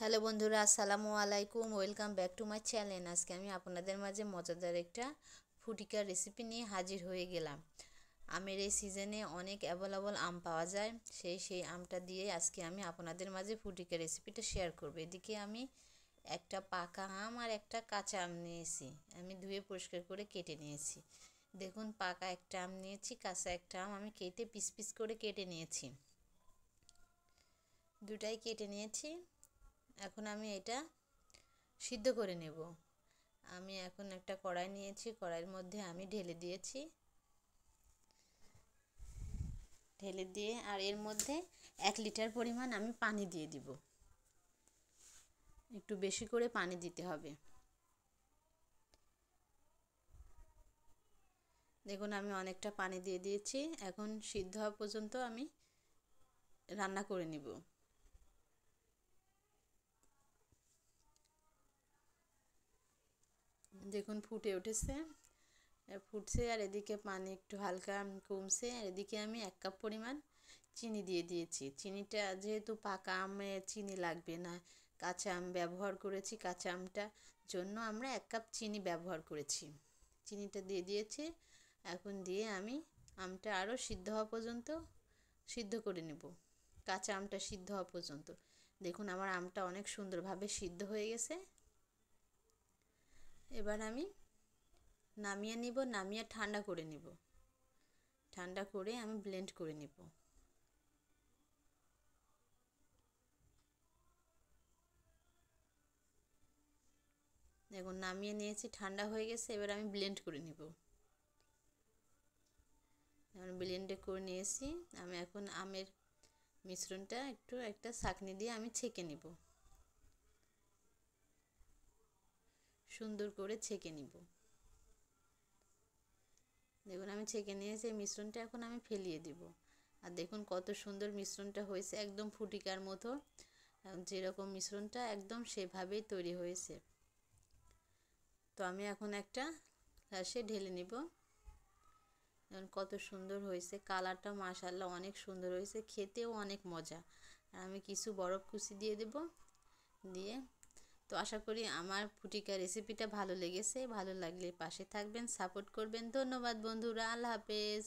Hello বন্ধুরা, আসসালামু আলাইকুম। Welcome back to my channel. আজকে আমি আপনাদের মাঝে মজাদার একটা ফুটিকার রেসিপি নিয়ে হাজির হয়ে গেলাম। আমের এই সিজনে অনেক অ্যাভেলেবল আম পাওয়া যায়। সেই আমটা দিয়ে আজকে আমি আপনাদের মাঝে ফুটিকার রেসিপিটা শেয়ার করব। এদিকে আমি একটা পাকা আম আর একটা কাঁচা আম নিয়েছি। আমি ধুয়ে পরিষ্কার করে কেটে নিয়েছি। দেখুন, পাকা একটা আম নিয়েছি, কাঁচা একটা আম আমি কেটে পিস পিস করে কেটে নিয়েছি। দুটাই কেটে নিয়েছি। এখন আমি এটা সিদ্ধ করে নেব। আমি এখন একটা কড়াই নিয়েছি, কড়াইয়ের মধ্যে আমি ঢেলে দিয়ে আর এর মধ্যে 1 লিটার পরিমাণ আমি পানি দিয়ে দিব। একটু বেশি করে পানি দিতে হবে। দেখুন, আমি অনেকটা পানি দিয়ে দিয়েছি। এখন সিদ্ধ হওয়া পর্যন্ত আমি রান্না করে নিব। দেখুন, ফুটে উঠেছে, ফুটছে, আর এদিকে পানি একটু হালকা কমছে। আর এদিকে আমি 1 কাপ পরিমাণ চিনি দিয়ে দিয়েছি। চিনিটা যেহেতু পাকা আমে চিনি লাগবে না, কাঁচা আম ব্যবহার করেছি, কাঁচা আমটা জন্য আমরা 1 কাপ চিনি ব্যবহার করেছি। চিনিটা দিয়ে দিয়েছি। এখন দিয়ে আমি আমটা আরও সিদ্ধ হওয়া পর্যন্ত সিদ্ধ করে নেব, কাঁচা আমটা সিদ্ধ হওয়া পর্যন্ত। দেখুন, আমার আমটা অনেক সুন্দরভাবে সিদ্ধ হয়ে গেছে। এবার আমি নামিয়ে নিব, নামিয়ে ঠান্ডা করে নিব। ঠান্ডা করে আমি ব্লেন্ড করে নিব। দেখুন, নামিয়ে নিয়েছি, ঠান্ডা হয়ে গেছে। এবার আমি ব্লেন্ড করে নিব। এখন ব্লেন্ডে করে নিয়েছি। আমি এখন আমের মিশ্রণটা একটা ছাঁকনি দিয়ে আমি ছেঁকে নিব, সুন্দর করে ছেঁকে নিব। দেখুন, আমি ছেঁকে নিয়েছি। এই মিশ্রণটা এখন আমি ফেলিয়ে দিব। আর দেখুন কত সুন্দর মিশ্রণটা হয়েছে, একদম ফুটিকার মতো। যেরকম মিশ্রণটা একদম সেভাবেই তৈরি হয়েছে। তো আমি এখন একটা গ্লাসে ঢেলে নিব। দেখুন কত সুন্দর হয়েছে, কালারটা মাশাআল্লাহ অনেক সুন্দর হয়েছে, খেতেও অনেক মজা। আর আমি কিছু বরফ কুচি দিয়ে দেব। দিয়ে তো আশা করি আমার ফুটিকা রেসিপিটা ভালো লেগেছে। ভালো লাগলে পাশে থাকবেন, সাপোর্ট করবেন। ধন্যবাদ বন্ধুরা, আল্লাহ হাফেজ।